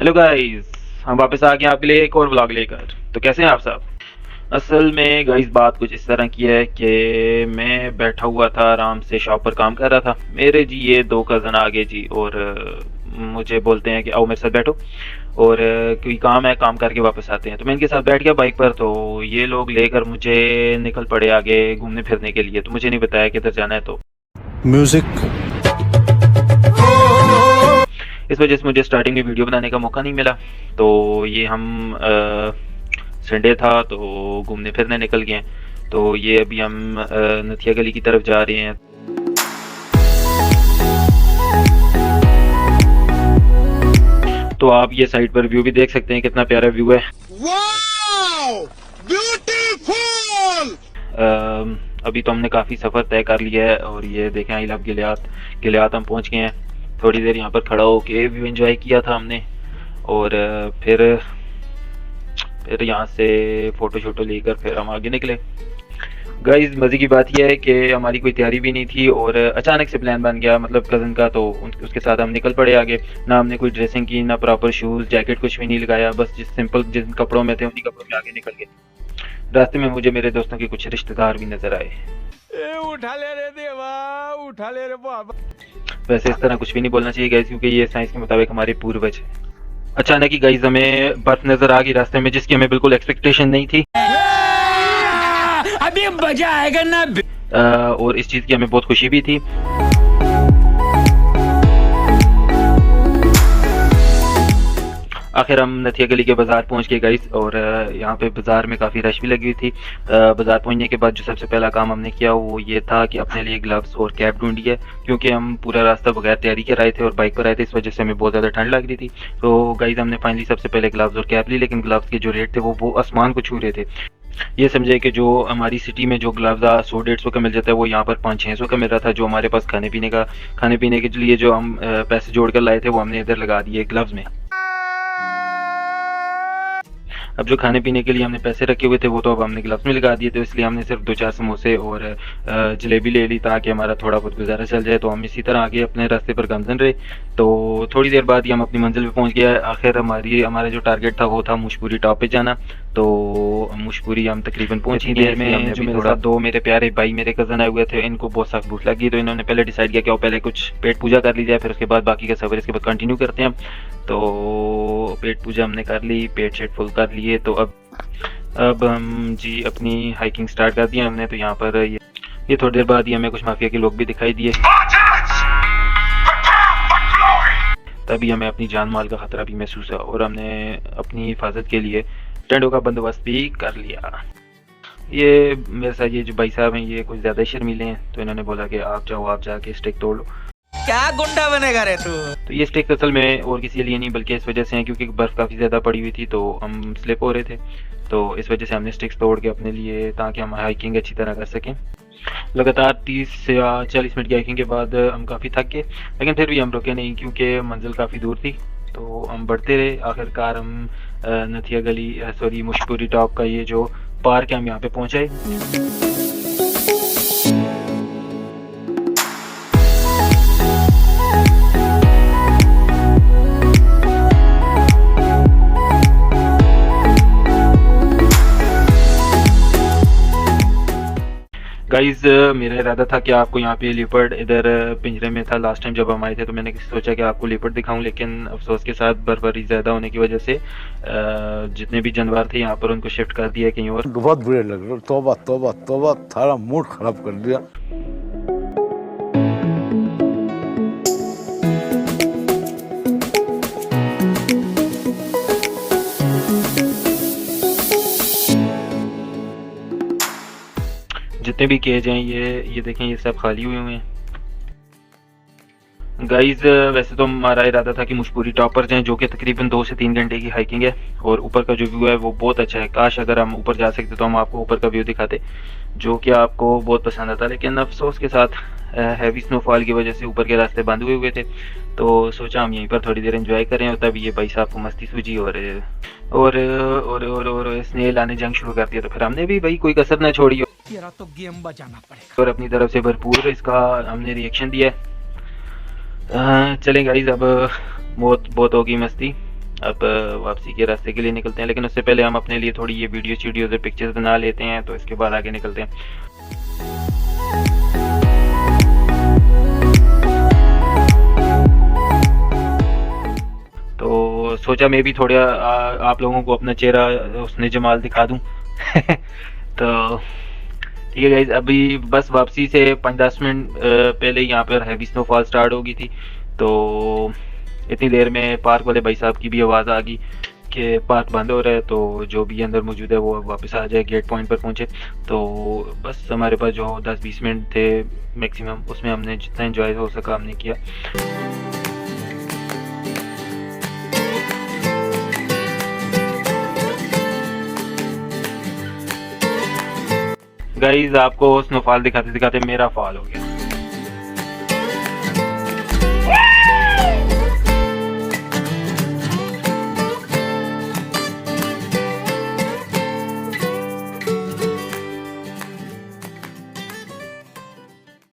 Hello guys, हम वापस आ गए आपके लिए एक और व्लॉग लेकर। तो कैसे हैं आप सब? असल में गाइस बात कुछ इस तरह की है कि मैं बैठा हुआ था आराम से शॉप पर काम कर रहा था। मेरे जी ये दो कज़न आ गए जी और मुझे बोलते हैं कि आओ मेरे साथ बैठो और कोई काम है, काम करके वापस आते हैं। तो मैं इनके साथ बैठ गया बाइक पर। तो ये लोग लेकर मुझे निकल पड़े आगे घूमने फिरने के लिए। तो मुझे नहीं बताया किधर जाना है। तो म्यूजिक। इस वजह से मुझे स्टार्टिंग में वीडियो बनाने का मौका नहीं मिला। तो ये हम संडे था तो घूमने फिरने निकल गए। तो ये अभी हम नथिया गली की तरफ जा रहे हैं। तो आप ये साइड पर व्यू भी देख सकते हैं, कितना प्यारा व्यू है। Wow, beautiful. अभी तो हमने काफ़ी सफ़र तय कर लिया है और ये देखें आई लव गिलियात गिलियात हम पहुंच गए हैं। थोड़ी देर यहाँ पर खड़ा होके व्यू एंजॉय किया था हमने और फिर यहाँ से फ़ोटो शोटो लेकर फिर हम आगे निकले। गाइस मज़े की बात यह है कि हमारी कोई तैयारी भी नहीं थी और अचानक से प्लान बन गया, मतलब कज़न का। तो उसके साथ हम निकल पड़े आगे। ना हमने कोई ड्रेसिंग की, ना प्रॉपर शूज़ जैकेट कुछ भी नहीं लगाया, बस जिन कपड़ों में थे उन्हीं कपड़ों में आगे निकल गए। रास्ते में मुझे मेरे दोस्तों के कुछ रिश्तेदार भी नज़र आए। उठा ले रे देवा, उठा ले रे बाबा। वैसे इस तरह कुछ भी नहीं बोलना चाहिए गाइस, क्योंकि ये साइंस के मुताबिक हमारे पूर्वज है। अचानक ही गाइस हमें बर्फ नज़र आ गई रास्ते में, जिसकी हमें बिल्कुल एक्सपेक्टेशन नहीं थी। अभी मजा आएगा ना। और इस चीज़ की हमें बहुत खुशी भी थी। आखिर हम नथिया गली के बाज़ार पहुंच गए गाइस और यहाँ पे बाज़ार में काफ़ी रश भी लगी हुई थी। बाज़ार पहुंचने के बाद जो सबसे पहला काम हमने किया वो ये था कि अपने लिए ग्लव्स और कैप ढूंढी है, क्योंकि हम पूरा रास्ता बगैर तैयारी के आए थे और बाइक पर आए थे। इस वजह से हमें बहुत ज़्यादा ठंड लग रही थी। तो गाइस हमने फाइनली सबसे पहले ग्लव्स और कैप ली, लेकिन ग्लव्स के जो रेट थे वो आसमान को छू रहे थे। ये समझे कि जो हमारी सिटी में जो ग्लव्स 100-150 का मिल जाता है वो यहाँ पर 500-600 का मिल रहा था। जो हमारे पास खाने पीने के लिए जो हम पैसे जोड़ कर लाए थे वो हमने इधर लगा दिए ग्लव्स में। अब जो खाने पीने के लिए हमने पैसे रखे हुए थे वो तो अब हमने ग्लव्स में लगा दिए। तो इसलिए हमने सिर्फ 2-4 समोसे और जलेबी ले ली ताकि हमारा थोड़ा बहुत गुजारा चल जाए। तो हम इसी तरह आगे अपने रास्ते पर गामजन रहे। तो थोड़ी देर बाद ही हम अपनी मंजिल पे पहुंच गया। आखिर हमारा जो टारगेट था वो था मुशपुरी टॉप पे जाना। तो मुशपुरी हम तकरीबन पहुंच ही गए। में जो मेरे साथ दो मेरे प्यारे भाई मेरे कज़न आए हुए थे, इनको बहुत सख्त भूख लगी। तो इन्होंने पहले डिसाइड किया कि पहले कुछ पेट पूजा कर ली जाए, फिर उसके बाद बाकी का सफ़र इसके बाद कंटिन्यू करते हैं। तो पेट पूजा हमने कर ली, पेट शेट फुल कर लिए। तो अब हम जी अपनी हाइकिंग स्टार्ट कर दिया हमने। तो यहाँ पर ये थोड़ी देर बाद ही हमें कुछ माफिया के लोग भी दिखाई दिए। तभी हमें अपनी जान माल का खतरा भी महसूस हुआ और हमने अपनी हिफाजत के लिए टेंटों का बंदोबस्त भी कर लिया। ये मेरे साथ ये जो भाई साहब हैं ये कुछ ज़्यादा शर्मीले हैं। तो इन्होंने बोला कि आप जाओ, आप जाके स्टिक तोड़ लो। क्या गुंडा बनेगा रे तू? तो ये स्टिक असल में और किसी लिए नहीं बल्कि इस वजह से है क्योंकि बर्फ़ काफ़ी ज़्यादा पड़ी हुई थी तो हम स्लिप हो रहे थे। तो इस वजह से हमने स्टिक्स तोड़ के अपने लिए, ताकि हम हाइकिंग अच्छी तरह कर सकें। लगातार 30 या 40 मिनट की हाइकिंग के बाद हम काफ़ी थक गए, लेकिन फिर भी हम रुके नहीं क्योंकि मंजिल काफ़ी दूर थी। तो हम बढ़ते रहे। आखिरकार हम नथिया गली सॉरी मुशपुरी टॉप का ये जो पार्क है हम यहाँ पे पहुँचे। गाइज मेरा इरादा था कि आपको यहाँ पे लिपर्ड इधर पिंजरे में था लास्ट टाइम जब हम आए थे। तो मैंने सोचा कि आपको लिपर्ड दिखाऊं, लेकिन अफसोस के साथ बर्फबारी ज़्यादा होने की वजह से जितने भी जानवर थे यहाँ पर उनको शिफ्ट कर दिया कहीं और। बहुत बुरे लग रहे। तौबा तौबा तौबा, थारा मूड खराब कर दिया। जितने भी केज हैं ये देखें, ये सब खाली हुए हैं। गाइज वैसे तो हमारा इरादा था कि मुशपुरी टॉप पर जाएं, जो कि तकरीबन 2 से 3 घंटे की हाइकिंग है और ऊपर का जो व्यू है वो बहुत अच्छा है। काश अगर हम ऊपर जा सकते तो हम आपको ऊपर का व्यू दिखाते, जो कि आपको बहुत पसंद आता। लेकिन अफसोस के साथ हैवी स्नोफॉल की वजह से ऊपर के रास्ते बंद हुए थे। तो सोचा हम यहीं पर थोड़ी देर एंजॉय करें और तभी ये भाई साहब को मस्ती सूझी और स्नेल आने जंग शुरू कर दिया। तो फिर हमने भी भाई कोई कसर ना छोड़ी तेरा तो गेम बजाना पड़ेगा और अपनी तरफ से भरपूर इसका हमने रिएक्शन दिया। चलें गाइस, अब बहुत होगी मस्ती। अब वापसी के रास्ते के लिए निकलते हैं, लेकिन उससे पहले हम अपने लिए थोड़ी ये वीडियोज़ और पिक्चर्स बना लेते हैं, तो इसके बाद आगे निकलते हैं। तो सोचा मैं भी थोड़ा आप लोगों को अपना चेहरा उसने जमाल दिखा दूं। तो ठीक है गाइज, अभी बस वापसी से 5-10 मिनट पहले यहाँ पर हैवी स्नोफॉल स्टार्ट हो गई थी। तो इतनी देर में पार्क वाले भाई साहब की भी आवाज़ आ गई कि पार्क बंद हो रहा है, तो जो भी अंदर मौजूद है वो वापस आ जाए, गेट पॉइंट पर पहुँचे। तो बस हमारे पास जो 10-20 मिनट थे मैक्सिमम, उसमें हमने जितना एंजॉय हो सका हमने किया। गाइज आपको स्नोफॉल दिखाते दिखाते मेरा फॉल हो गया।